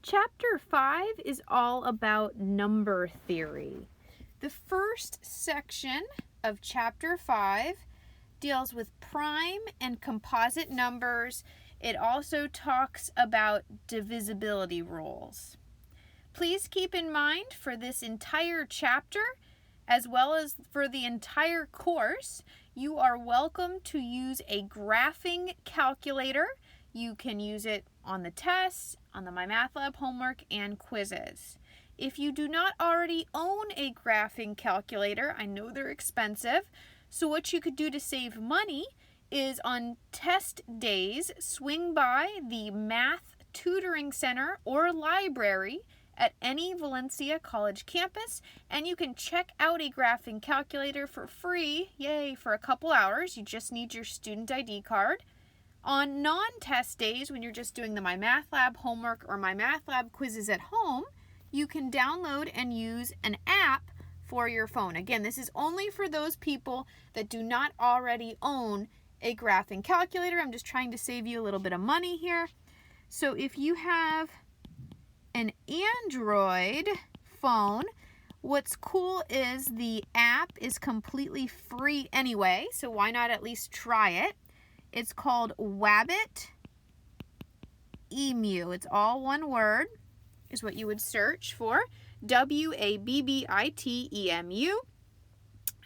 Chapter 5 is all about number theory. The first section of Chapter 5 deals with prime and composite numbers. It also talks about divisibility rules. Please keep in mind for this entire chapter, as well as for the entire course, you are welcome to use a graphing calculator. You can use it on the tests, on the MyMathLab homework, and quizzes. If you do not already own a graphing calculator, I know they're expensive, so what you could do to save money is on test days, swing by the Math Tutoring Center or library at any Valencia College campus, and you can check out a graphing calculator for free, yay, for a couple hours. You just need your student ID card. On non-test days, when you're just doing the MyMathLab homework or MyMathLab quizzes at home, you can download and use an app for your phone. Again, this is only for those people that do not already own a graphing calculator. I'm just trying to save you a little bit of money here. So if you have an Android phone, what's cool is the app is completely free anyway, so why not at least try it? It's called Wabbit Emu. It's all one word, is what you would search for. WABBITEMU.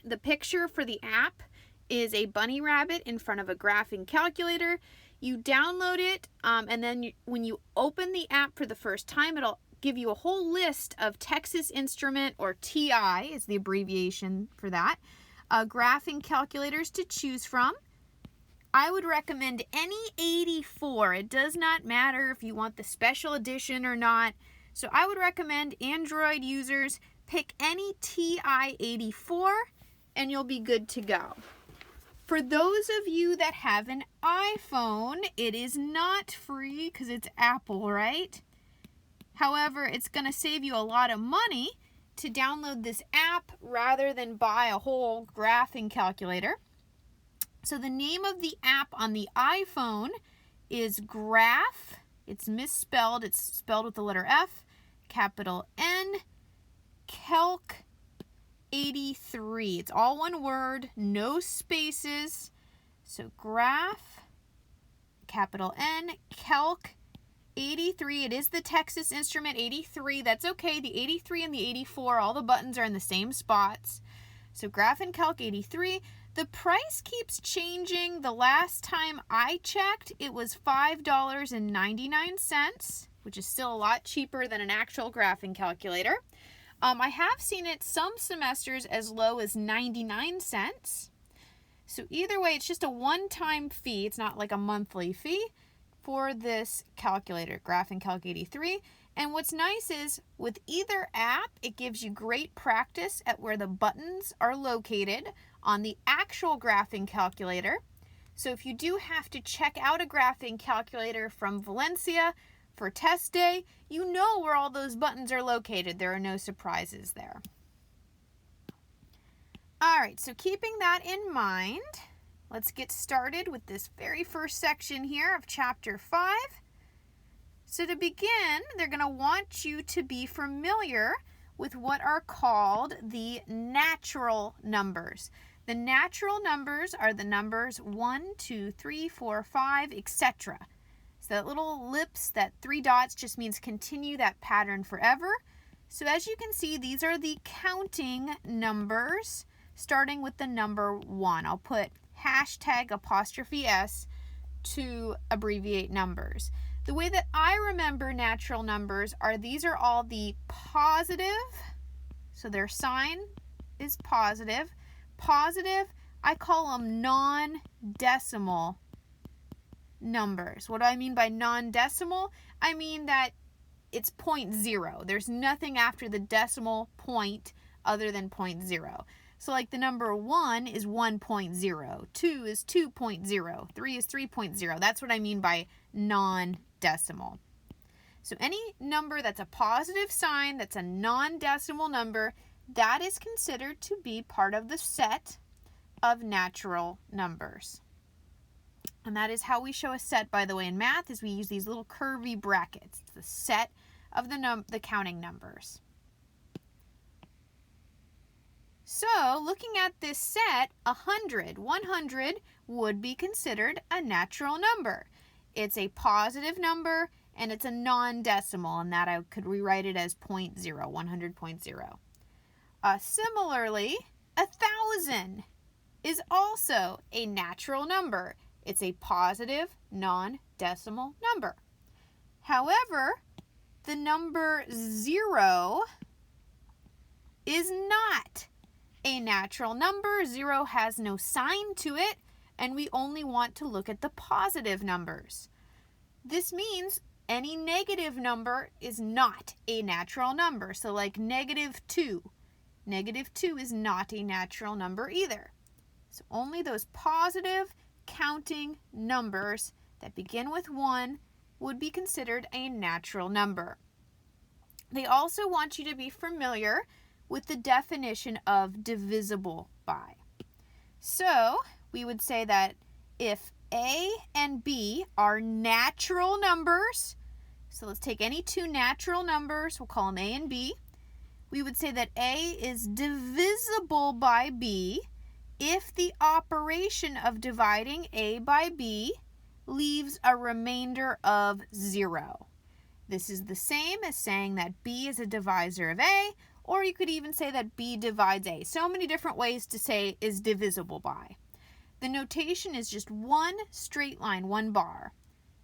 The picture for the app is a bunny rabbit in front of a graphing calculator. You download it, and then when you open the app for the first time, it'll give you a whole list of Texas Instrument, or TI is the abbreviation for that, graphing calculators to choose from. I would recommend any 84. It does not matter if you want the special edition or not. So I would recommend Android users pick any TI-84 and you'll be good to go. For those of you that have an iPhone, it is not free because it's Apple, right? However, it's going to save you a lot of money to download this app rather than buy a whole graphing calculator. So the name of the app on the iPhone is Graph. It's misspelled. It's spelled with the letter F, capital N, Calc 83. It's all one word, no spaces. So Graph, capital N, Calc 83. It is the Texas Instrument 83. That's okay. The 83 and the 84, all the buttons are in the same spots. So Graph and Calc 83. The price keeps changing. The last time I checked, it was $5.99, which is still a lot cheaper than an actual graphing calculator. I have seen it some semesters as low as 99 cents. So either way, it's just a one-time fee. It's not like a monthly fee for this calculator, Graphing Calc 83. And what's nice is with either app, it gives you great practice at where the buttons are located on the actual graphing calculator. So if you do have to check out a graphing calculator from Valencia for test day, you know where all those buttons are located. There are no surprises there. All right, so keeping that in mind, let's get started with this very first section here of Chapter 5. So to begin, they're going to want you to be familiar with what are called the natural numbers. The natural numbers are the numbers 1, 2, 3, 4, 5, etc. So that little ellipse, that 3 dots, just means continue that pattern forever. So as you can see, these are the counting numbers, starting with the number 1. I'll put #*S to abbreviate numbers. The way that I remember natural numbers are these are all the positive, so their sign is positive. Positive, I call them non-decimal numbers. What do I mean by non-decimal? I mean that it's 0.0. There's nothing after the decimal point other than 0.0. So like the number 1 is 1.0, 2 is 2.0, 3 is 3.0. That's what I mean by non-decimal. So any number that's a positive sign, that's a non-decimal number, that is considered to be part of the set of natural numbers. And that is how we show a set, by the way, in math, is we use these little curvy brackets. It's the set of the counting numbers. So looking at this set, 100 would be considered a natural number. It's a positive number and it's a non-decimal, and that I could rewrite it as 0.0, 100.0. Similarly, 1,000 is also a natural number. It's a positive non-decimal number. However, the number 0 is not a natural number. 0 has no sign to it, and we only want to look at the positive numbers. This means any negative number is not a natural number. So like -2. -2 is not a natural number either. So only those positive counting numbers that begin with 1 would be considered a natural number. They also want you to be familiar with the definition of divisible by. So we would say that if A and B are natural numbers, so let's take any two natural numbers, we'll call them A and B. We would say that A is divisible by B if the operation of dividing A by B leaves a remainder of 0. This is the same as saying that B is a divisor of A, or you could even say that B divides A. So many different ways to say is divisible by. The notation is just one straight line, one bar.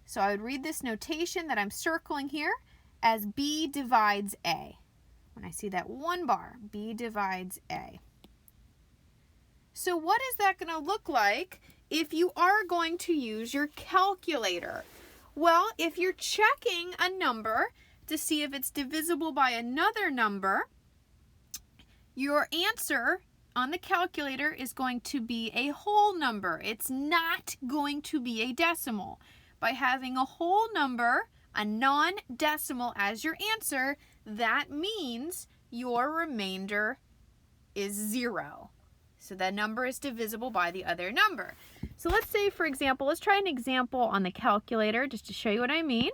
So I would read this notation that I'm circling here as B divides A. When I see that one bar, B divides A. So what is that going to look like if you are going to use your calculator? Well, if you're checking a number to see if it's divisible by another number, your answer on the calculator is going to be a whole number. It's not going to be a decimal. By having a whole number, a non-decimal as your answer, that means your remainder is 0. So that number is divisible by the other number. So let's say, for example, let's try an example on the calculator just to show you what I mean.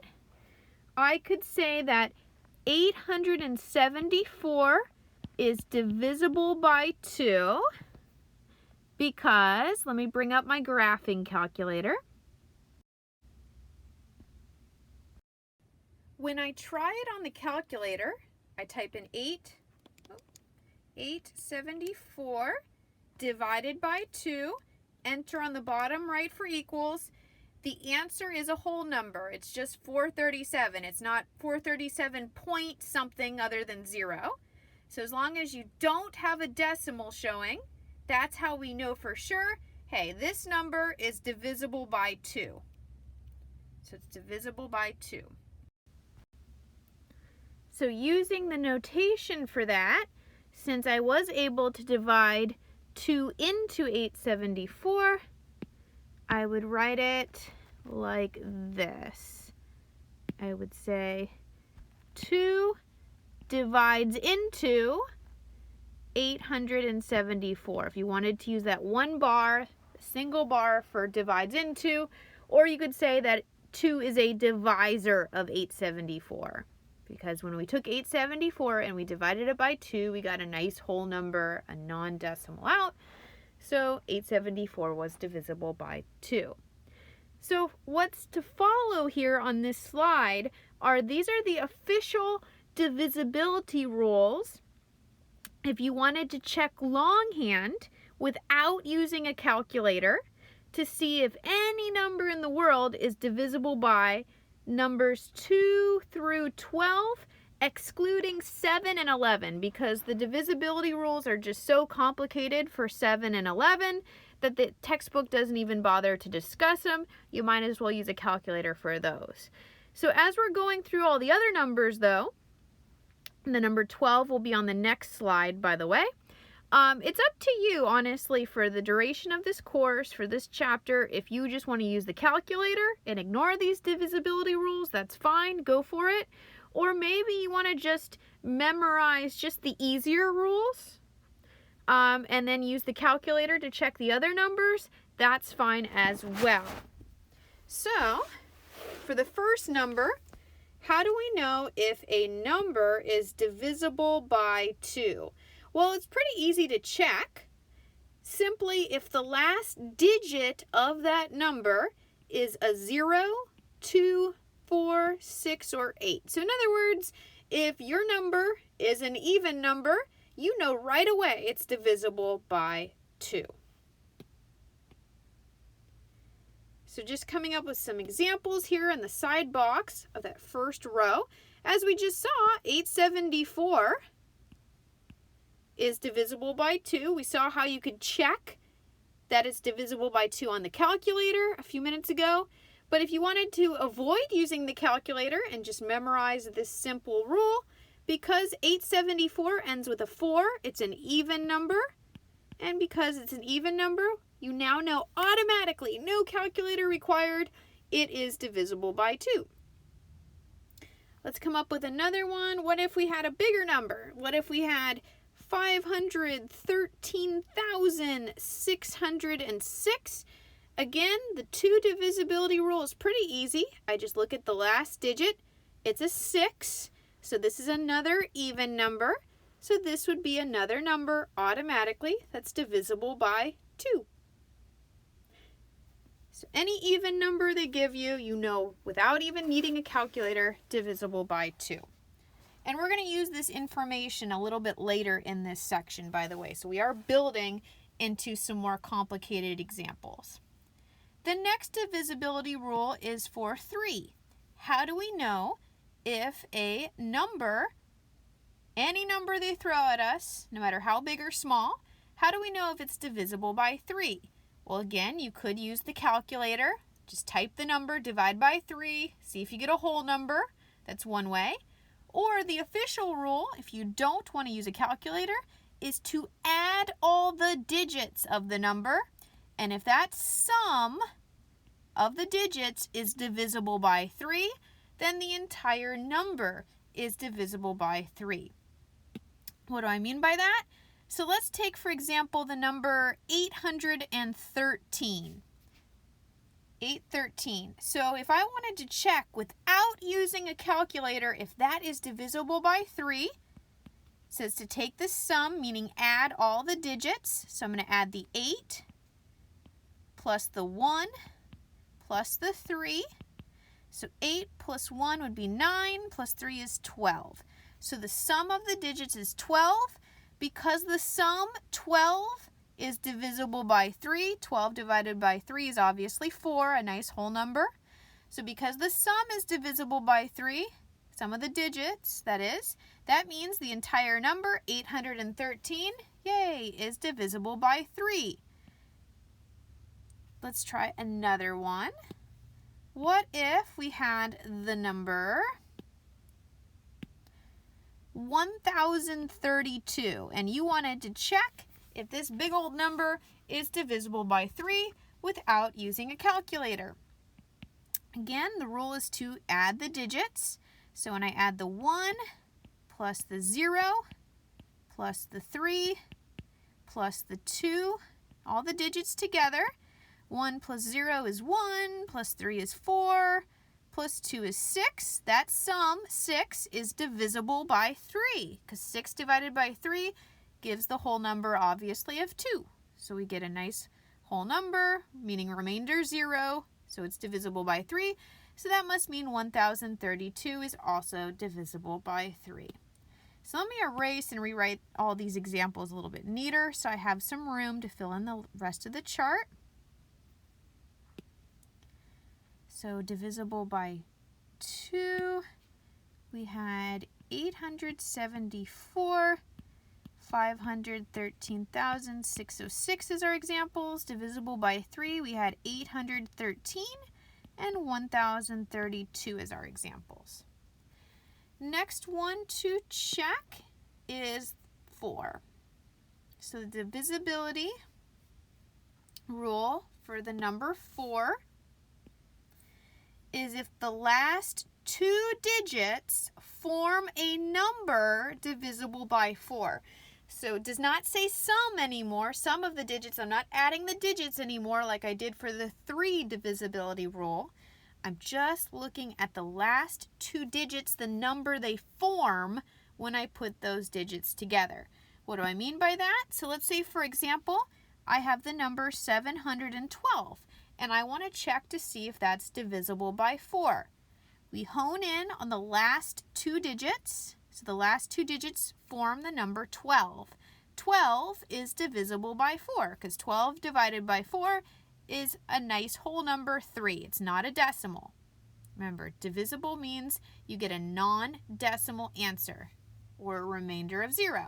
I could say that 874 is divisible by 2 because, let me bring up my graphing calculator. When I try it on the calculator, I type in 874 divided by 2, enter on the bottom right for equals. The answer is a whole number. It's just 437. It's not 437 point something other than 0. So as long as you don't have a decimal showing, that's how we know for sure, hey, this number is divisible by 2. So it's divisible by 2. So using the notation for that, since I was able to divide 2 into 874, I would write it like this. I would say 2 divides into 874. If you wanted to use that one bar, single bar for divides into, or you could say that 2 is a divisor of 874. Because when we took 874 and we divided it by 2, we got a nice whole number, a non-decimal out. So 874 was divisible by 2. So what's to follow here on this slide are these are the official divisibility rules. If you wanted to check longhand without using a calculator to see if any number in the world is divisible by numbers 2 through 12, excluding 7 and 11, because the divisibility rules are just so complicated for 7 and 11 that the textbook doesn't even bother to discuss them. You might as well use a calculator for those. So as we're going through all the other numbers though, the number 12 will be on the next slide, by the way. It's up to you, honestly, for the duration of this course, for this chapter. If you just want to use the calculator and ignore these divisibility rules, that's fine, go for it. Or maybe you want to just memorize just the easier rules and then use the calculator to check the other numbers, that's fine as well. So, for the first number, How do we know if a number is divisible by 2? Well, it's pretty easy to check. Simply, if the last digit of that number is a 0, 2, 4, 6, or 8. So in other words, if your number is an even number, you know right away it's divisible by 2. So just coming up with some examples here in the side box of that first row. As we just saw, 874 is divisible by 2. We saw how you could check that it's divisible by 2 on the calculator a few minutes ago. But if you wanted to avoid using the calculator and just memorize this simple rule, because 874 ends with a 4, it's an even number. And because it's an even number, you now know automatically, no calculator required, it is divisible by 2. Let's come up with another one. What if we had a bigger number? What if we had 513,606? Again, the 2 divisibility rule is pretty easy. I just look at the last digit. It's a 6, so this is another even number. So this would be another number automatically that's divisible by 2. So any even number they give you, you know without even needing a calculator, divisible by 2. And we're going to use this information a little bit later in this section, by the way. So we are building into some more complicated examples. The next divisibility rule is for 3. How do we know if a number, any number they throw at us, no matter how big or small, how do we know if it's divisible by 3? Well, again, you could use the calculator. Just type the number, divide by 3, see if you get a whole number. That's one way. Or the official rule, if you don't want to use a calculator, is to add all the digits of the number. And if that sum of the digits is divisible by 3, then the entire number is divisible by 3. What do I mean by that? So let's take, for example, the number 813. 813. So if I wanted to check without using a calculator if that is divisible by 3, it says to take the sum, meaning add all the digits. So I'm going to add the 8 plus the 1 plus the 3. So 8 plus 1 would be 9, plus 3 is 12. So the sum of the digits is 12. Because the sum 12 is divisible by 3, 12 divided by 3 is obviously 4, a nice whole number. So because the sum is divisible by 3, sum of the digits, that means the entire number, 813, yay, is divisible by 3. Let's try another one. What if we had the number 1032 and you wanted to check if this big old number is divisible by 3 without using a calculator? Again, the rule is to add the digits. So when I add the 1 plus the 0 plus the 3 plus the 2, all the digits together, 1 plus 0 is 1, plus 3 is 4, plus 2 is 6. That sum, 6, is divisible by 3, because 6 divided by 3 gives the whole number, obviously, of 2. So we get a nice whole number, meaning remainder 0, so it's divisible by 3. So that must mean 1032 is also divisible by 3. So let me erase and rewrite all these examples a little bit neater so I have some room to fill in the rest of the chart. So divisible by 2, we had 874, 513,606 is our examples. Divisible by 3, we had 813, and 1032 is our examples. Next one to check is 4. So the divisibility rule for the number 4 is if the last 2 digits form a number divisible by 4. So it does not say sum anymore. Sum of the digits, I'm not adding the digits anymore like I did for the 3 divisibility rule. I'm just looking at the last two digits, the number they form when I put those digits together. What do I mean by that? So let's say, for example, I have the number 712, and I want to check to see if that's divisible by 4. We hone in on the last two digits. So the last two digits form the number 12. 12 is divisible by 4 because 12 divided by 4 is a nice whole number 3. It's not a decimal. Remember, divisible means you get a non-decimal answer or a remainder of 0.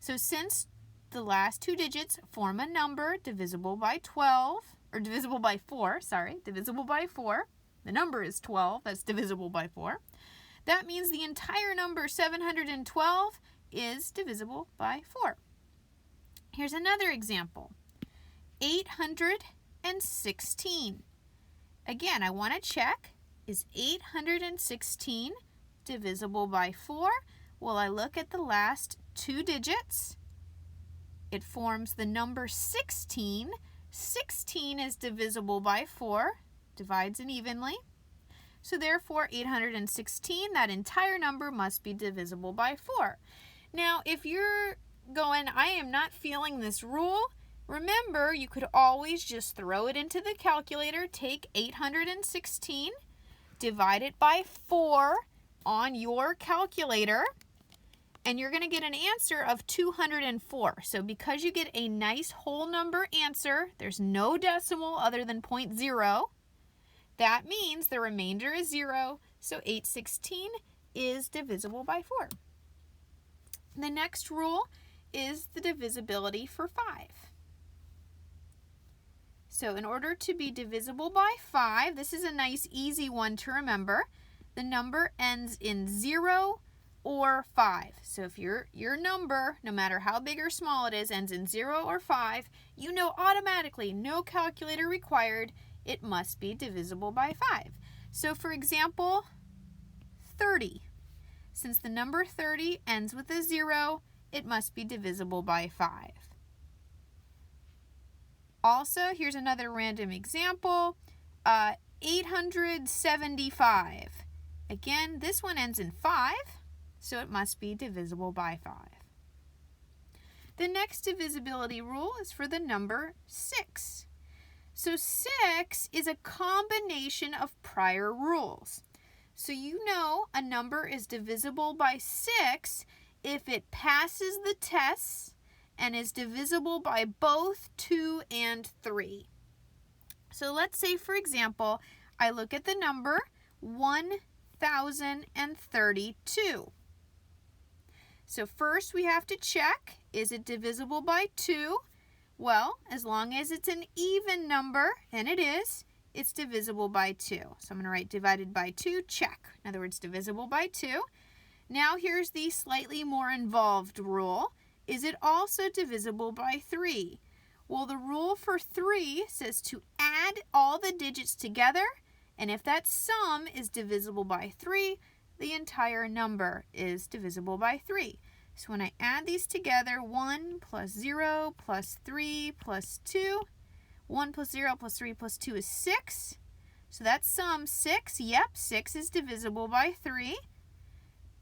So since the last two digits form a number divisible by 12, or divisible by 4, divisible by 4, the number is 12, that's divisible by 4. That means the entire number 712 is divisible by 4. Here's another example. 816. Again, I want to check, is 816 divisible by 4? Well, I look at the last two digits. It forms the number 16. 16 is divisible by 4, divides it evenly. So therefore, 816, that entire number must be divisible by 4. Now, if you're going, I am not feeling this rule, remember, you could always just throw it into the calculator, take 816, divide it by 4 on your calculator, and you're going to get an answer of 204. So because you get a nice whole number answer, there's no decimal other than 0.0, that means the remainder is 0, so 816 is divisible by 4. The next rule is the divisibility for 5. So in order to be divisible by 5, this is a nice easy one to remember. The number ends in 0 or 5. So if your number, no matter how big or small it is, ends in 0 or 5, you know automatically, no calculator required, it must be divisible by 5. So for example, 30. Since the number 30 ends with a 0, it must be divisible by 5. Also, here's another random example, 875. Again, this one ends in 5, so it must be divisible by 5. The next divisibility rule is for the number 6. So 6 is a combination of prior rules. So you know a number is divisible by 6 if it passes the tests and is divisible by both 2 and 3. So let's say, for example, I look at the number 1032. So first we have to check, is it divisible by 2? Well, as long as it's an even number, and it is, it's divisible by 2. So I'm going to write divided by 2, check. In other words, divisible by 2. Now here's the slightly more involved rule. Is it also divisible by 3? Well, the rule for 3 says to add all the digits together, and if that sum is divisible by 3, the entire number is divisible by 3. So when I add these together, 1 plus 0 plus 3 plus 2, 1 plus 0 plus 3 plus 2 is 6. So that sum 6, yep, 6 is divisible by 3.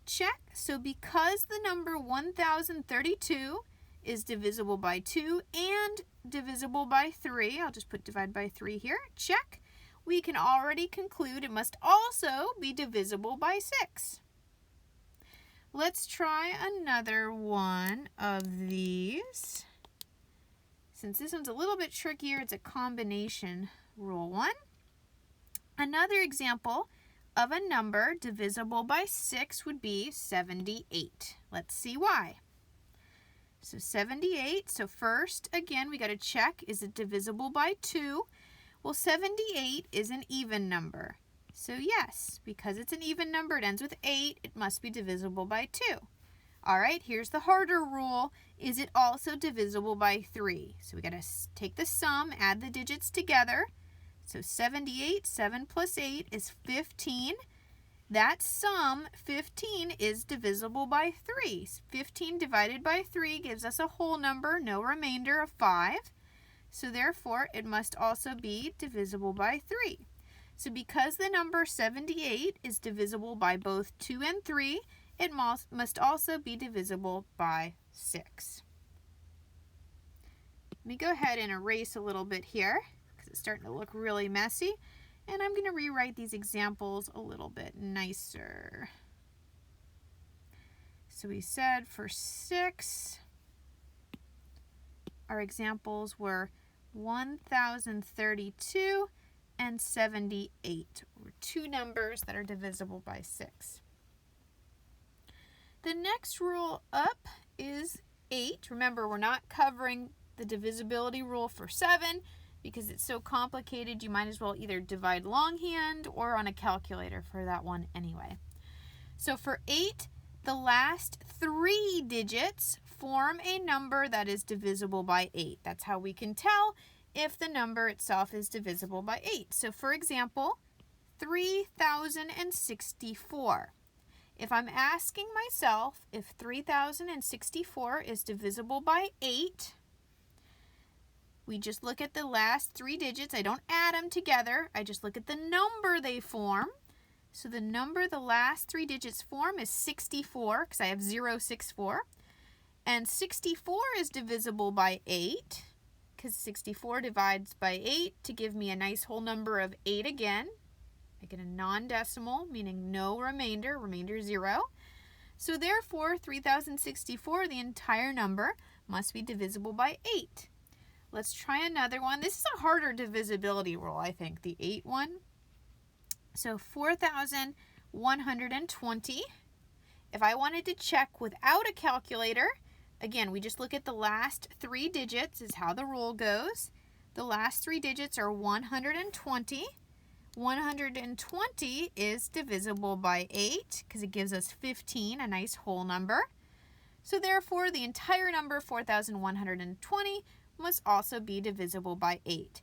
Check. So because the number 1032 is divisible by 2 and divisible by 3, I'll just put divide by 3 here, check. We can already conclude it must also be divisible by 6. Let's try another one of these. Since this one's a little bit trickier, it's a combination rule one. Another example of a number divisible by 6 would be 78. Let's see why. So 78, so first, again, we got to check, is it divisible by 2? Well, 78 is an even number. So yes, because it's an even number, it ends with 8, it must be divisible by 2. All right, here's the harder rule. Is it also divisible by 3? So we got to take the sum, add the digits together. So 78, 7 plus 8 is 15. That sum, 15, is divisible by 3. 15 divided by 3 gives us a whole number, no remainder, of 5. So therefore, it must also be divisible by 3. So because the number 78 is divisible by both 2 and 3, it must also be divisible by 6. Let me go ahead and erase a little bit here because it's starting to look really messy. And I'm going to rewrite these examples a little bit nicer. So we said for 6, our examples were 1032 and 78, or two numbers that are divisible by 6. The next rule up is 8. Remember, we're not covering the divisibility rule for 7 because it's so complicated. You might as well either divide longhand or on a calculator for that one anyway. So for 8, the last 3 digits form a number that is divisible by 8. That's how we can tell if the number itself is divisible by 8. So for example, 3064. If I'm asking myself if 3064 is divisible by 8, we just look at the last 3 digits. I don't add them together. I just look at the number they form. So the number the last 3 digits form is 64 because I have 064. And 64 is divisible by 8 because 64 divides by 8 to give me a nice whole number of 8 again. I get a non-decimal, meaning no remainder, remainder 0. So therefore, 3064, the entire number, must be divisible by 8. Let's try another one. This is a harder divisibility rule, I think, the 8 one. So 4120. If I wanted to check without a calculator, again, we just look at the last 3 digits is how the rule goes. The last 3 digits are 120. 120 is divisible by 8 because it gives us 15, a nice whole number. So therefore, the entire number 4120 must also be divisible by 8.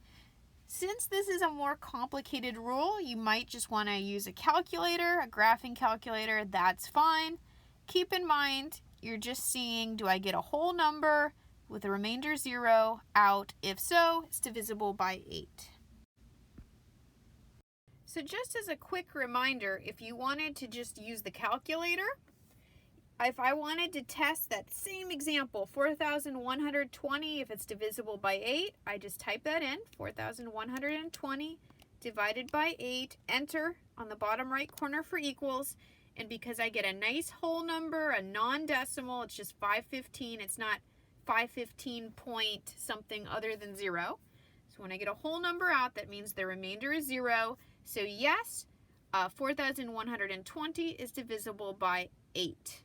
Since this is a more complicated rule, you might just want to use a calculator, a graphing calculator. That's fine. Keep in mind, you're just seeing, do I get a whole number with a remainder 0 out? If so, it's divisible by 8. So just as a quick reminder, if you wanted to just use the calculator, if I wanted to test that same example, 4120, if it's divisible by 8, I just type that in, 4120 divided by 8, enter on the bottom right corner for equals, and because I get a nice whole number, a non-decimal, it's just 515, it's not 515 point something other than 0. So when I get a whole number out, that means the remainder is 0. So yes, 4120 is divisible by 8.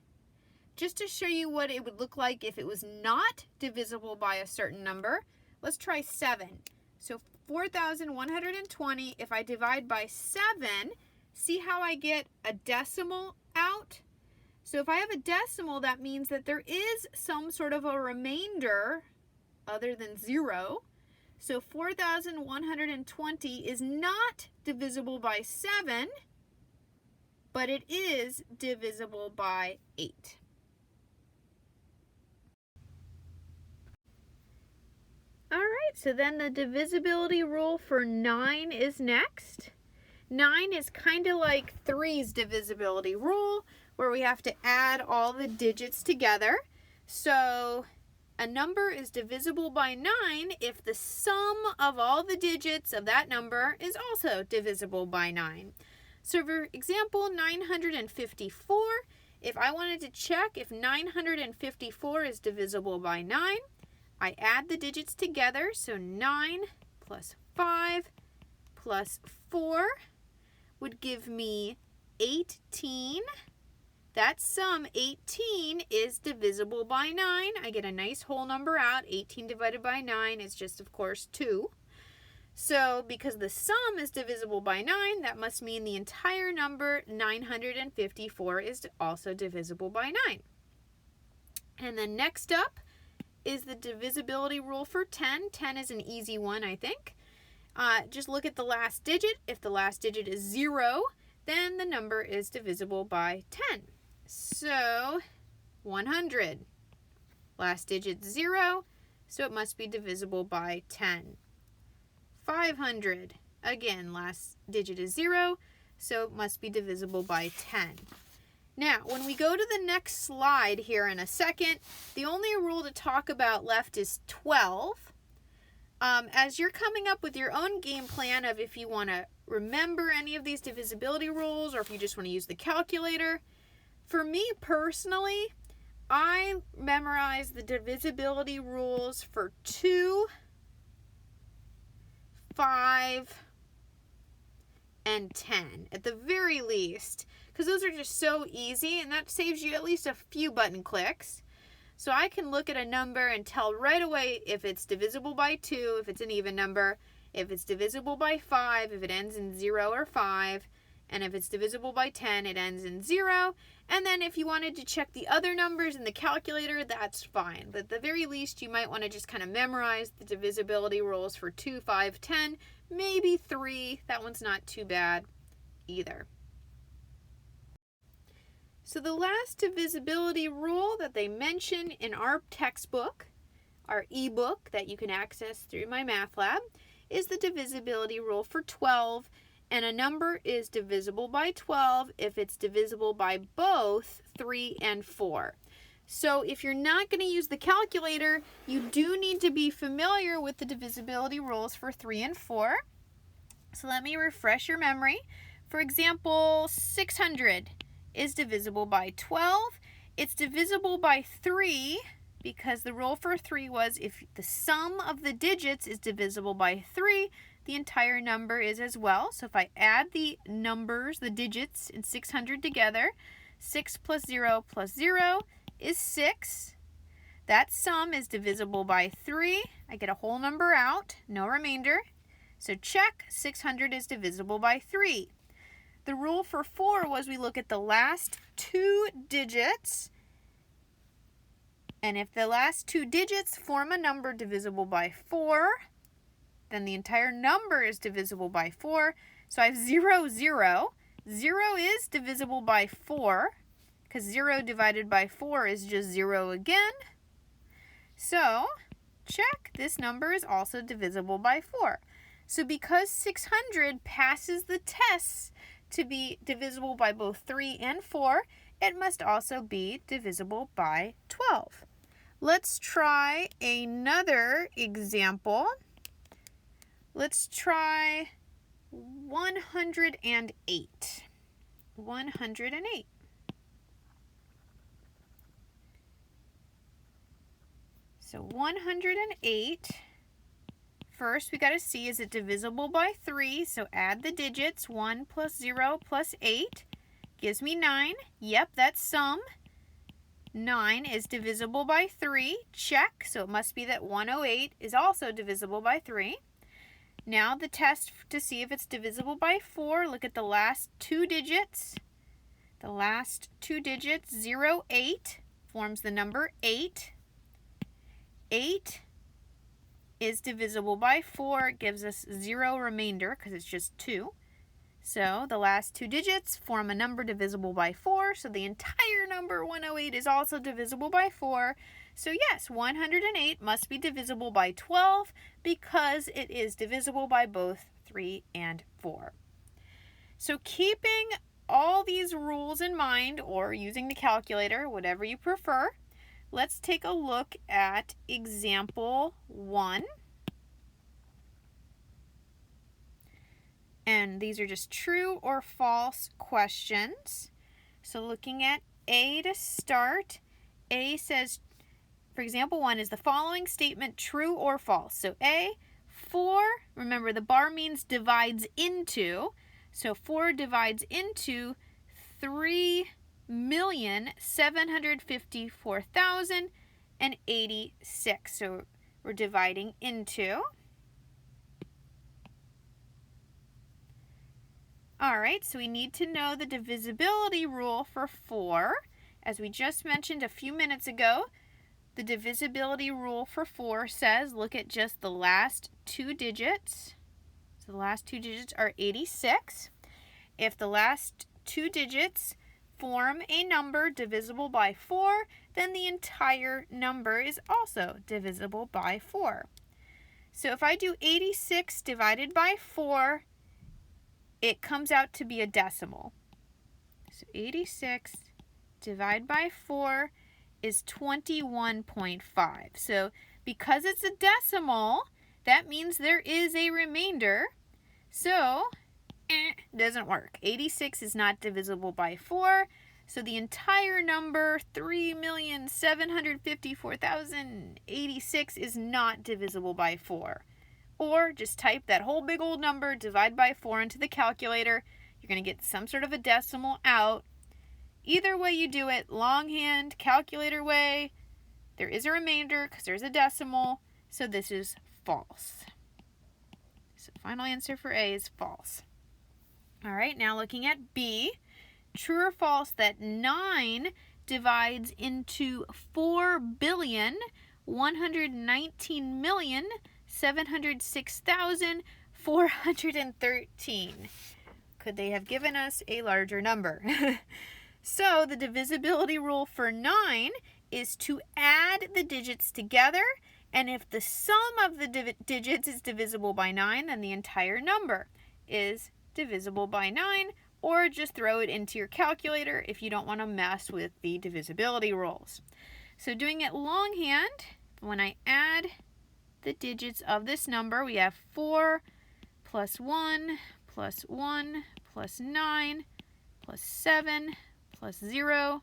Just to show you what it would look like if it was not divisible by a certain number, let's try 7. So 4120, if I divide by 7, see how I get a decimal out? So if I have a decimal, that means that there is some sort of a remainder other than 0. So 4120 is not divisible by 7, but it is divisible by 8. All right, so then the divisibility rule for 9 is next. 9 is kind of like 3's divisibility rule, where we have to add all the digits together. So a number is divisible by 9 if the sum of all the digits of that number is also divisible by 9. So for example, 954, if I wanted to check if 954 is divisible by 9, I add the digits together, so 9 plus 5 plus 4 would give me 18. That sum, 18, is divisible by 9. I get a nice whole number out. 18 divided by 9 is just, of course, 2. So because the sum is divisible by 9, that must mean the entire number 954 is also divisible by 9. And then next up is the divisibility rule for 10. 10 is an easy one, I think. Just look at the last digit. If the last digit is 0, then the number is divisible by 10. So 100. Last digit 0, so it must be divisible by 10. 500. Again, last digit is 0, so it must be divisible by 10. Now, when we go to the next slide here in a second, the only rule to talk about left is 12. As you're coming up with your own game plan of if you want to remember any of these divisibility rules or if you just want to use the calculator, for me personally, I memorized the divisibility rules for 2, 5, and 10 at the very least, because those are just so easy and that saves you at least a few button clicks. So I can look at a number and tell right away if it's divisible by 2, if it's an even number, if it's divisible by 5, if it ends in 0 or 5, and if it's divisible by 10, it ends in 0. And then if you wanted to check the other numbers in the calculator, that's fine. But at the very least, you might want to just kind of memorize the divisibility rules for 2, 5, 10, maybe 3. That one's not too bad either. So the last divisibility rule that they mention in our textbook, our ebook that you can access through my math lab, is the divisibility rule for 12. And a number is divisible by 12 if it's divisible by both 3 and 4. So if you're not going to use the calculator, you do need to be familiar with the divisibility rules for 3 and 4. So let me refresh your memory. For example, 600 is divisible by 12. It's divisible by 3 because the rule for 3 was if the sum of the digits is divisible by 3, the entire number is as well. So if I add the numbers, the digits in 600 together, 6 plus 0 is 6. That sum is divisible by 3. I get a whole number out, no remainder. So check, 600 is divisible by 3. The rule for 4 was we look at the last 2 digits, and if the last 2 digits form a number divisible by 4, then the entire number is divisible by 4. So I have 0, 0. 0 is divisible by 4, because 0 divided by 4 is just 0 again. So check, this number is also divisible by 4. So because 600 passes the tests to be divisible by both 3 and 4, it must also be divisible by 12. Let's try another example. Let's try 108. 108. So 108. First, we got to see, is it divisible by 3? So add the digits. 1 plus 0 plus 8 gives me 9. Yep, that's sum. 9 is divisible by 3. Check. So it must be that 108 is also divisible by 3. Now the test to see if it's divisible by 4. Look at the last 2 digits. The last 2 digits, 0, 8, forms the number 8. 8 is divisible by 4. It gives us 0 remainder because it's just 2. So the last 2 digits form a number divisible by 4. So the entire number 108 is also divisible by 4. So yes, 108 must be divisible by 12 because it is divisible by both 3 and 4. So keeping all these rules in mind, or using the calculator, whatever you prefer, let's take a look at example 1. And these are just true or false questions. So looking at A to start, A says, for example 1, is the following statement true or false? So A, 4, remember the bar means divides into, so 4 divides into 3,754,086. So we're dividing into. All right, so we need to know the divisibility rule for 4. As we just mentioned a few minutes ago, the divisibility rule for 4 says look at just the last 2 digits. So the last 2 digits are 86. If the last 2 digits form a number divisible by 4, then the entire number is also divisible by 4. So if I do 86 divided by 4, it comes out to be a decimal. So 86 divided by 4 is 21.5. So because it's a decimal, that means there is a remainder. So doesn't work. 86 is not divisible by 4. So the entire number, 3,754,086, is not divisible by 4. Or just type that whole big old number, divide by 4 into the calculator. You're going to get some sort of a decimal out. Either way you do it, longhand, calculator way, there is a remainder because there's a decimal. So this is false. So final answer for A is false. All right, now looking at B. True or false that 9 divides into 4,119,706,413. Could they have given us a larger number? So the divisibility rule for 9 is to add the digits together, and if the sum of the digits is divisible by 9, then the entire number is divisible by 9. Or just throw it into your calculator if you don't want to mess with the divisibility rules. So doing it longhand, when I add the digits of this number, we have 4 plus 1 plus 1 plus 9 plus 7 plus 0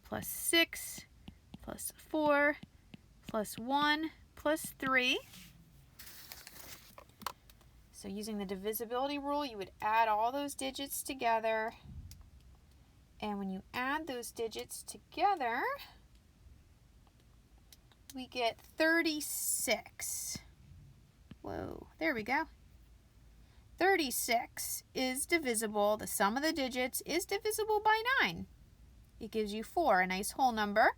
plus 6 plus 4 plus 1 plus 3. So using the divisibility rule, you would add all those digits together. And when you add those digits together, we get 36. Whoa, there we go. 36 is divisible. The sum of the digits is divisible by 9. It gives you 4, a nice whole number.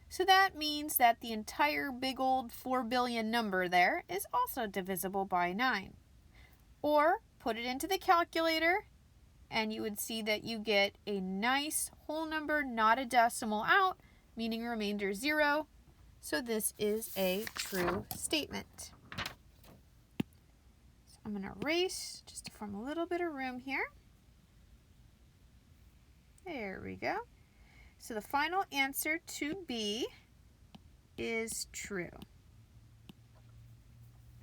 So that means that the entire big old 4 billion number there is also divisible by 9. Or put it into the calculator and you would see that you get a nice whole number, not a decimal out, meaning remainder 0. So this is a true statement. So I'm going to erase just to form a little bit of room here. There we go. So the final answer to B is true.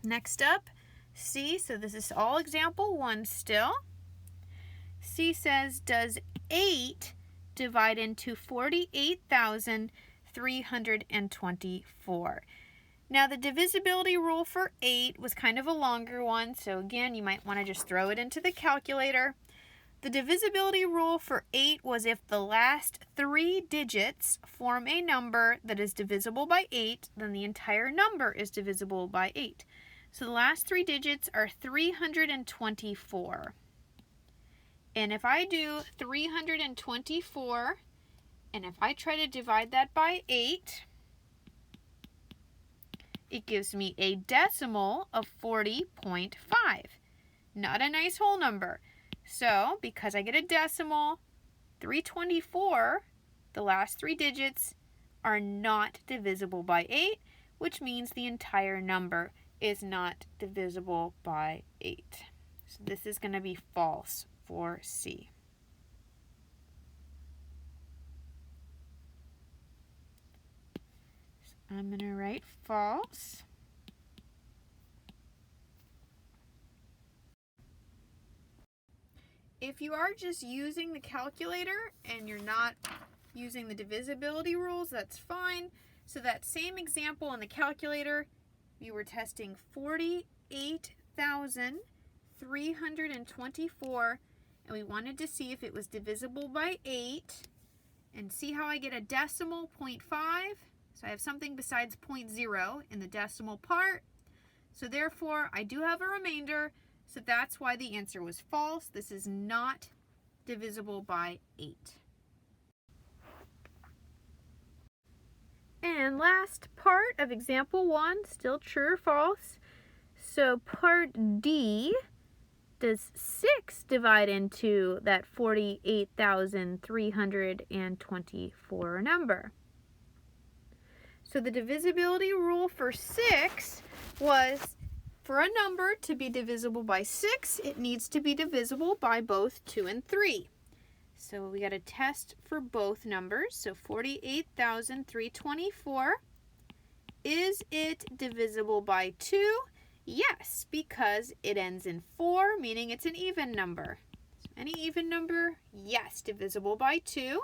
Next up, C, so this is all example 1 still. C says, does 8 divide into 48,324? Now the divisibility rule for 8 was kind of a longer one, so again, you might want to just throw it into the calculator. The divisibility rule for 8 was if the last 3 digits form a number that is divisible by 8, then the entire number is divisible by 8. So the last 3 digits are 324. And if I do 324, and if I try to divide that by 8, it gives me a decimal of 40.5. Not a nice whole number. So, because I get a decimal, 324, the last 3 digits, are not divisible by 8, which means the entire number is not divisible by 8. So this is going to be false for C. So I'm going to write false. If you are just using the calculator and you're not using the divisibility rules, that's fine. So that same example in the calculator, we were testing 48,324, and we wanted to see if it was divisible by 8, and see how I get a decimal 0.5. So I have something besides 0.0 in the decimal part. So therefore, I do have a remainder. So that's why the answer was false. This is not divisible by 8. And last part of example 1, still true or false. So part D, does 6 divide into that 48,324 number? So the divisibility rule for 6 was For a number to be divisible by 6, it needs to be divisible by both 2 and 3. So we got a test for both numbers. So 48,324. Is it divisible by 2? Yes, because it ends in 4, meaning it's an even number. So any even number? Yes, divisible by 2.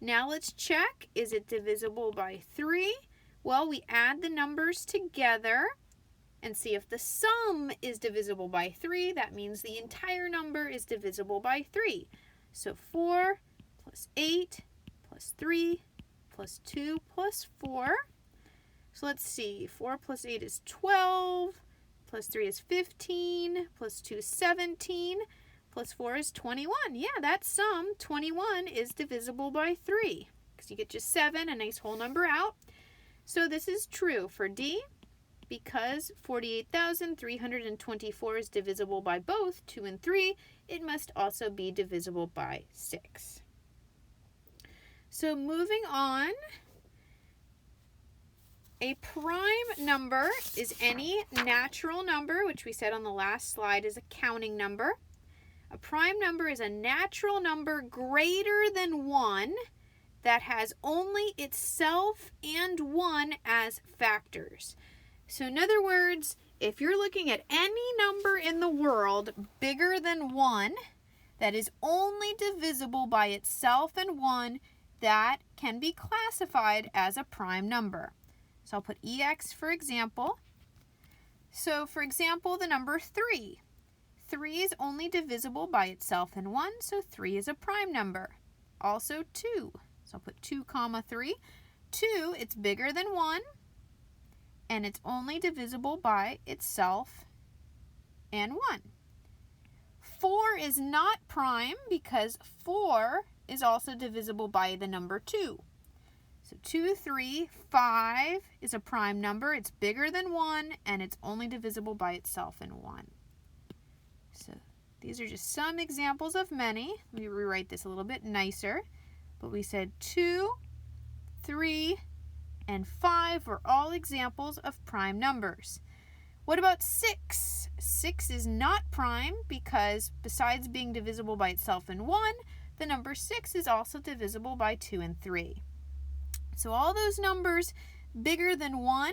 Now let's check. Is it divisible by 3? Well, we add the numbers together and see if the sum is divisible by 3. That means the entire number is divisible by 3. So 4 plus 8 plus 3 plus 2 plus 4. So let's see. 4 plus 8 is 12, plus 3 is 15, plus 2 is 17, plus 4 is 21. Yeah, that sum, 21, is divisible by 3 because you get just 7, a nice whole number out. So this is true for D. Because 48,324 is divisible by both 2 and 3, it must also be divisible by 6. So moving on, a prime number is any natural number, which we said on the last slide is a counting number. A prime number is a natural number greater than 1 that has only itself and 1 as factors. So in other words, if you're looking at any number in the world bigger than 1 that is only divisible by itself and 1, that can be classified as a prime number. So I'll put EX for example. So for example, the number 3. 3 is only divisible by itself and 1, so 3 is a prime number. Also 2. So I'll put 2, 3. 2, it's bigger than 1. And it's only divisible by itself and 1. 4 is not prime because 4 is also divisible by the number 2. So 2, 3, 5 is a prime number. It's bigger than 1 and it's only divisible by itself and 1. So these are just some examples of many. Let me rewrite this a little bit nicer. But we said 2, 3, and 5 are all examples of prime numbers. What about 6? 6 is not prime because besides being divisible by itself and 1, the number 6 is also divisible by 2 and 3. So all those numbers bigger than 1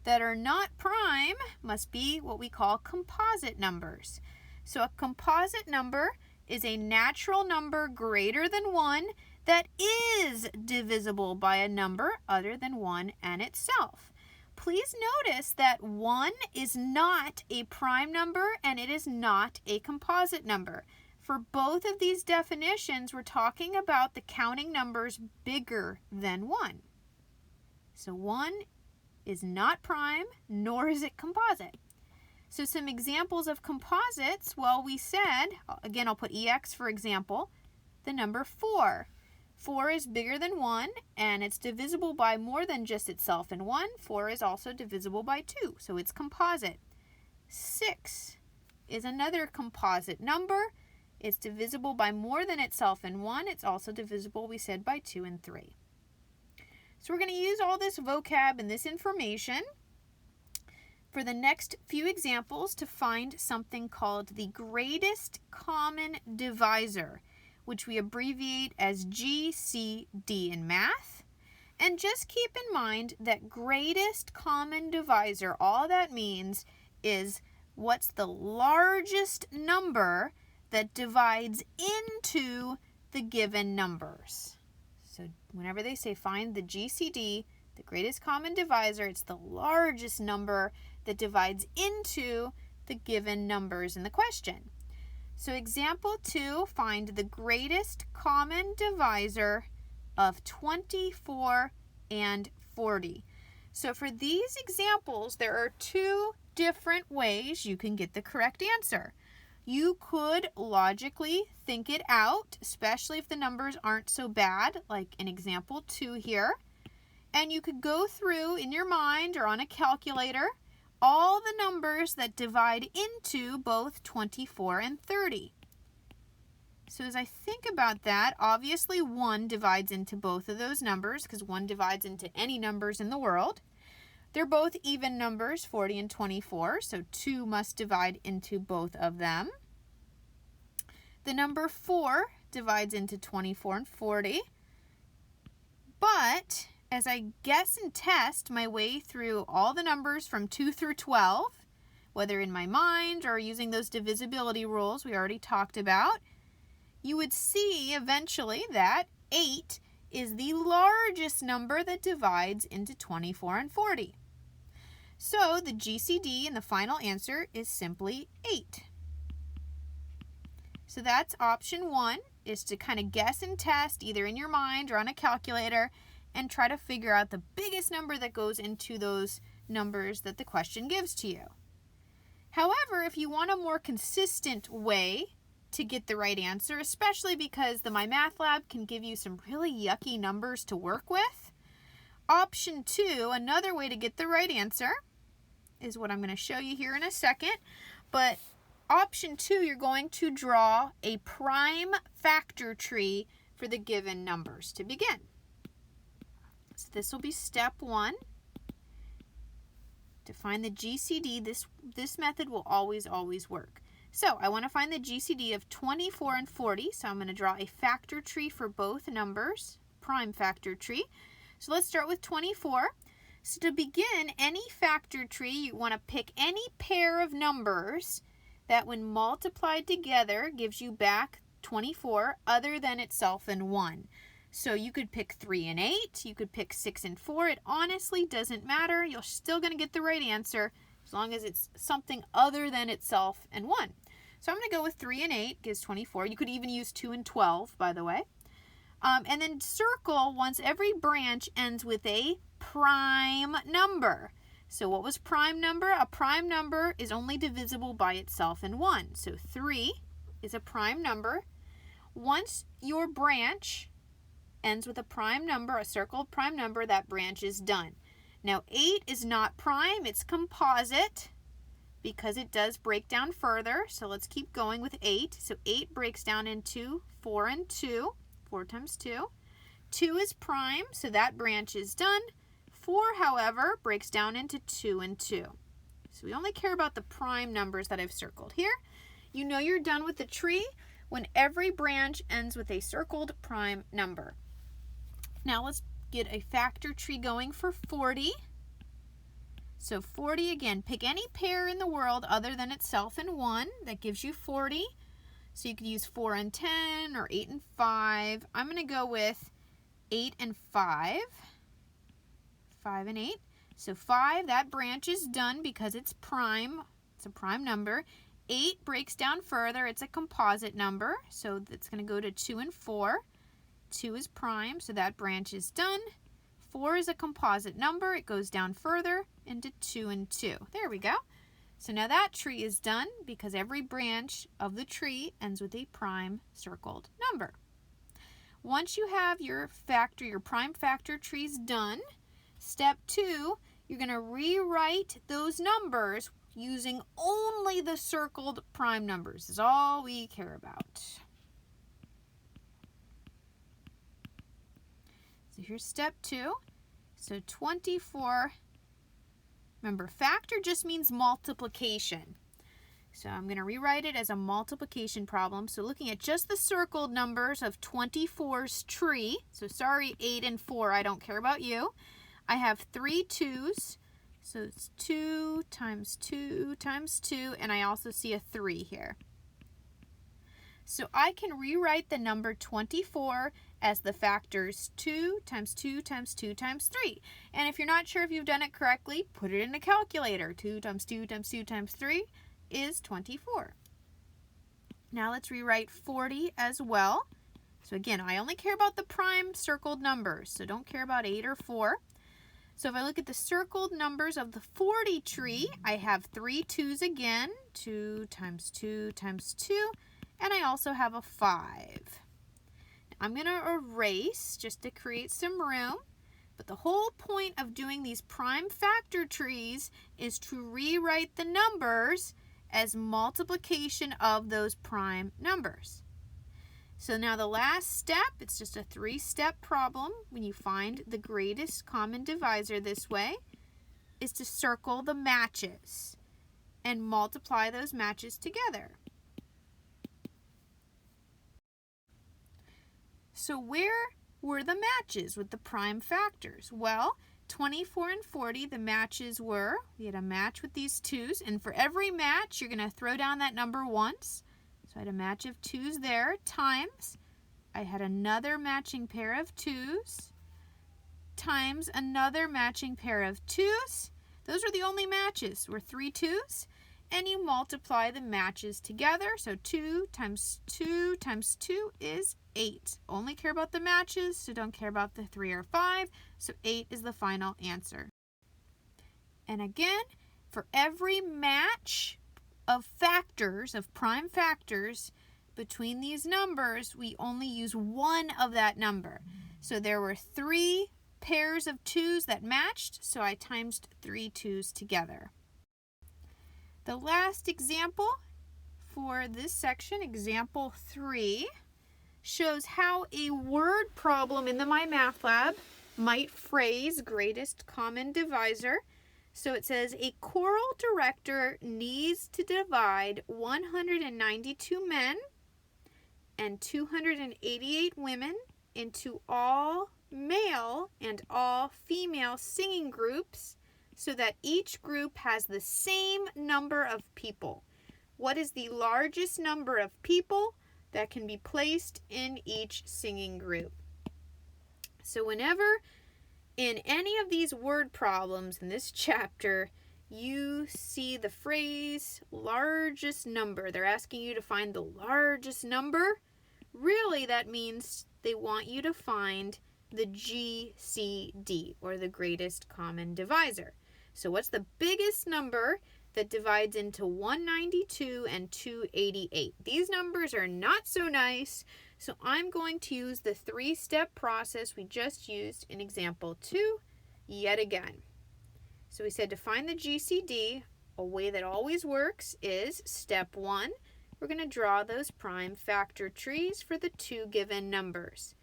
that are not prime must be what we call composite numbers. So a composite number is a natural number greater than 1 that is divisible by a number other than 1 and itself. Please notice that 1 is not a prime number and it is not a composite number. For both of these definitions, we're talking about the counting numbers bigger than 1. So 1 is not prime, nor is it composite. So some examples of composites, well, we said, again, I'll put EX for example, the number 4. 4 is bigger than 1, and it's divisible by more than just itself and 1. 4 is also divisible by 2, so it's composite. 6 is another composite number. It's divisible by more than itself and 1. It's also divisible, we said, by 2 and 3. So we're going to use all this vocab and this information for the next few examples to find something called the greatest common divisor, which we abbreviate as GCD in math. And just keep in mind that greatest common divisor, all that means is what's the largest number that divides into the given numbers. So whenever they say find the GCD, the greatest common divisor, it's the largest number that divides into the given numbers in the question. So example 2, find the greatest common divisor of 24 and 40. So for these examples, there are 2 different ways you can get the correct answer. You could logically think it out, especially if the numbers aren't so bad, like in example 2 here. And you could go through in your mind or on a calculator all the numbers that divide into both 24 and 30. So as I think about that, obviously 1 divides into both of those numbers because 1 divides into any numbers in the world. They're both even numbers, 40 and 24, so 2 must divide into both of them. The number 4 divides into 24 and 40. But as I guess and test my way through all the numbers from 2 through 12, whether in my mind or using those divisibility rules we already talked about, you would see eventually that 8 is the largest number that divides into 24 and 40. So the GCD in the final answer is simply 8. So that's option 1, is to kind of guess and test either in your mind or on a calculator and try to figure out the biggest number that goes into those numbers that the question gives to you. However, if you want a more consistent way to get the right answer, especially because the My Math Lab can give you some really yucky numbers to work with, option 2, another way to get the right answer, is what I'm going to show you here in a second. But option 2, you're going to draw a prime factor tree for the given numbers to begin. So this will be step 1. To find the GCD, this method will always work. So I want to find the GCD of 24 and 40, so I'm going to draw a factor tree for both numbers, prime factor tree. So let's start with 24. So to begin any factor tree, you want to pick any pair of numbers that when multiplied together gives you back 24 other than itself and 1. So you could pick 3 and 8, you could pick 6 and 4. It honestly doesn't matter. You're still going to get the right answer as long as it's something other than itself and 1. So I'm going to go with 3 and 8 gives 24. You could even use 2 and 12, by the way. And then circle once every branch ends with a prime number. So what was prime number? A prime number is only divisible by itself and 1. So 3 is a prime number. Once your branch ends with a prime number, a circled prime number, that branch is done. Now 8 is not prime, it's composite because it does break down further. So let's keep going with 8. So 8 breaks down into 4 and 2, 4 times 2. 2 is prime, so that branch is done. 4, however, breaks down into 2 and 2. So we only care about the prime numbers that I've circled here. You know you're done with the tree when every branch ends with a circled prime number. Now let's get a factor tree going for 40. So 40, again, pick any pair in the world other than itself and 1. That gives you 40. So you could use 4 and 10 or 8 and 5. I'm going to go with 8 and 5. 5 and 8. So 5, that branch is done because it's prime. It's a prime number. 8 breaks down further. It's a composite number. So that's going to go to 2 and 4. 2 is prime, so that branch is done. 4 is a composite number. It goes down further into 2 and 2. There we go. So now that tree is done because every branch of the tree ends with a prime circled number. Once you have your prime factor trees done, step 2, you're going to rewrite those numbers using only the circled prime numbers. Is all we care about. So here's step 2. So 24, remember factor just means multiplication. So I'm going to rewrite it as a multiplication problem. So looking at just the circled numbers of 24's tree, so sorry 8 and 4, I don't care about you. I have 3 2's, so it's 2 times 2 times 2, and I also see a 3 here. So I can rewrite the number 24 as the factors 2 times 2 times 2 times 3. And if you're not sure if you've done it correctly, put it in a calculator. 2 times 2 times 2 times 3 is 24. Now let's rewrite 40 as well. So again, I only care about the prime circled numbers, so don't care about 8 or 4. So if I look at the circled numbers of the 40 tree, I have 3 2's again, 2 times 2 times 2, and I also have a 5. I'm going to erase just to create some room, but the whole point of doing these prime factor trees is to rewrite the numbers as multiplication of those prime numbers. So now the last step, it's just a 3-step problem when you find the greatest common divisor this way. is to circle the matches and multiply those matches together. So where were the matches with the prime factors? Well, 24 and 40, the matches were, we had a match with these 2's, and for every match, you're going to throw down that number once. So I had a match of 2's there, times, I had another matching pair of 2's, times another matching pair of 2's. Those are the only matches, were 3 2's, and you multiply the matches together. So 2 times 2 times 2 is 8. Only care about the matches, so don't care about the 3 or 5. So 8 is the final answer. And again, for every match of factors, of prime factors, between these numbers, we only use one of that number. So there were 3 pairs of 2's that matched, so I times 3 2's together. The last example for this section, example 3, shows how a word problem in the My Math Lab might phrase greatest common divisor. So it says a choral director needs to divide 192 men and 288 women into all male and all female singing groups so that each group has the same number of people. What is the largest number of people that can be placed in each singing group? So whenever in any of these word problems in this chapter, you see the phrase largest number, they're asking you to find the largest number, really that means they want you to find the GCD, or the greatest common divisor. So what's the biggest number that divides into 192 and 288? These numbers are not so nice, so I'm going to use the 3-step process we just used in example 2 yet again. So we said to find the GCD, a way that always works is step 1. We're going to draw those prime factor trees for the 2 given numbers.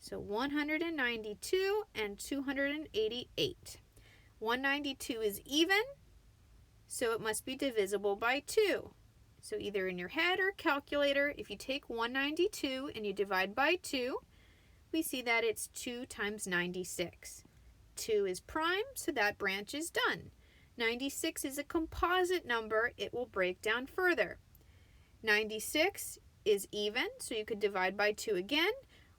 So 192 and 288. 192 is even, so it must be divisible by 2. So either in your head or calculator, if you take 192 and you divide by 2, we see that it's 2 times 96. 2 is prime, so that branch is done. 96 is a composite number. It will break down further. 96 is even, so you could divide by 2 again.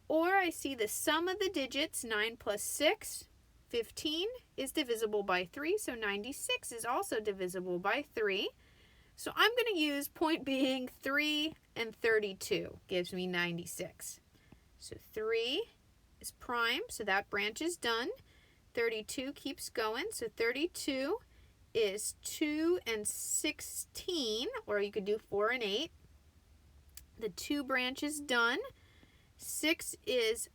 Or I see the sum of the digits, 9 plus 6, 15, is divisible by 3, so 96 is also divisible by 3. So I'm going to use point being 3 and 32 gives me 96. So 3 is prime, so that branch is done. 32 keeps going, so 32 is 2 and 16, or you could do 4 and 8. The 2 branch is done. 6 is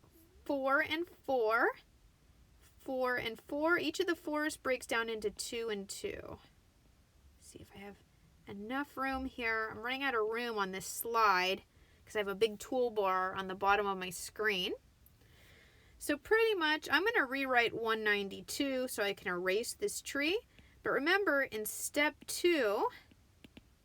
4 and 4. 4 and 4. Each of the 4's breaks down into 2 and 2. See if I have enough room here. I'm running out of room on this slide because I have a big toolbar on the bottom of my screen. So pretty much I'm going to rewrite 192 so I can erase this tree. But remember, in step 2,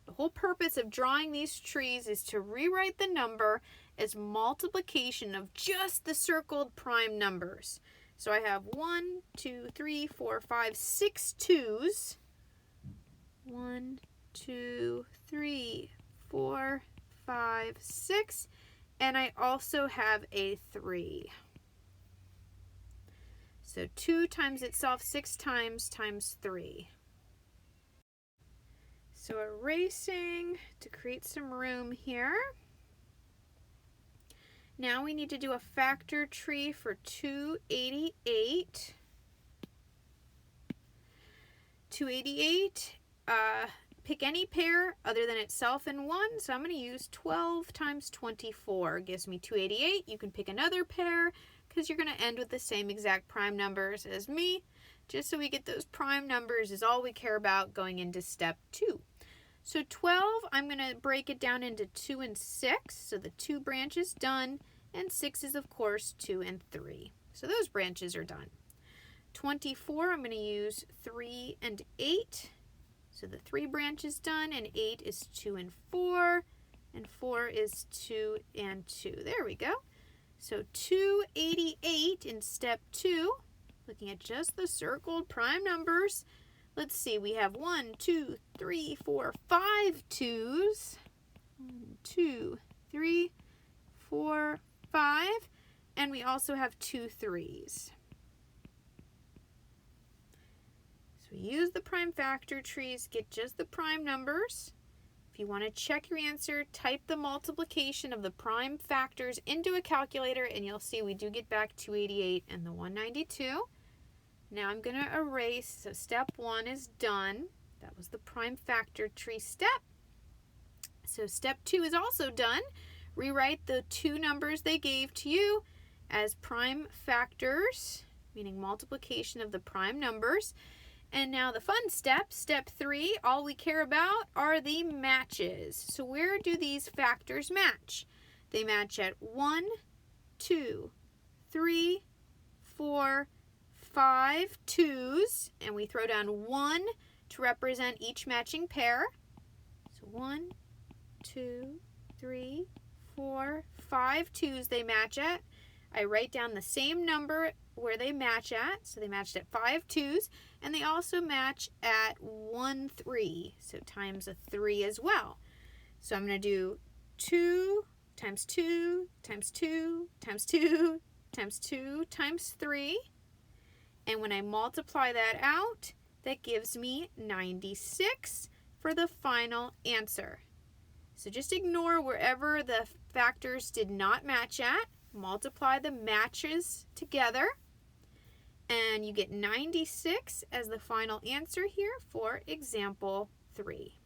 the whole purpose of drawing these trees is to rewrite the number as multiplication of just the circled prime numbers. So I have 1, 2, 3, 4, 5, 6 2's. 1, 2, 3, 4, 5, 6. And I also have a 3. So 2 times itself 6 times 3. So erasing to create some room here. Now we need to do a factor tree for 288. 288, pick any pair other than itself and 1. So I'm going to use 12 times 24 gives me 288. You can pick another pair because you're going to end with the same exact prime numbers as me. Just so we get those prime numbers is all we care about going into step 2. So 12, I'm going to break it down into 2 and 6. So the 2 branches done, and 6 is of course 2 and 3. So those branches are done. 24, I'm going to use 3 and 8. So the 3 branch is done, and 8 is 2 and 4, and 4 is 2 and 2. There we go. So 288 in step 2, looking at just the circled prime numbers. Let's see, we have 1, 2, 3, 4, 5 2s. 1, 2, 3, 4, 5, and we also have 2 3s. So we use the prime factor trees, get just the prime numbers. If you want to check your answer, type the multiplication of the prime factors into a calculator, and you'll see we do get back 288 and the 192. Now I'm going to erase, so step 1 is done. That was the prime factor tree step. So step 2 is also done. Rewrite the 2 numbers they gave to you as prime factors, meaning multiplication of the prime numbers. And now the fun step, step 3, all we care about are the matches. So where do these factors match? They match at 1, 2, 3, 4, 5 2s, and we throw down 1 to represent each matching pair. So 1, 2, 3, 4, 5 2s they match at. I write down the same number where they match at, so they matched at 5 2s, and they also match at 1 3, so times a 3 as well. So I'm going to do 2 times 2 times 2 times 2 times 2 times 3, and when I multiply that out, that gives me 96 for the final answer. So just ignore wherever the factors did not match at, multiply the matches together, and you get 96 as the final answer here for example 3.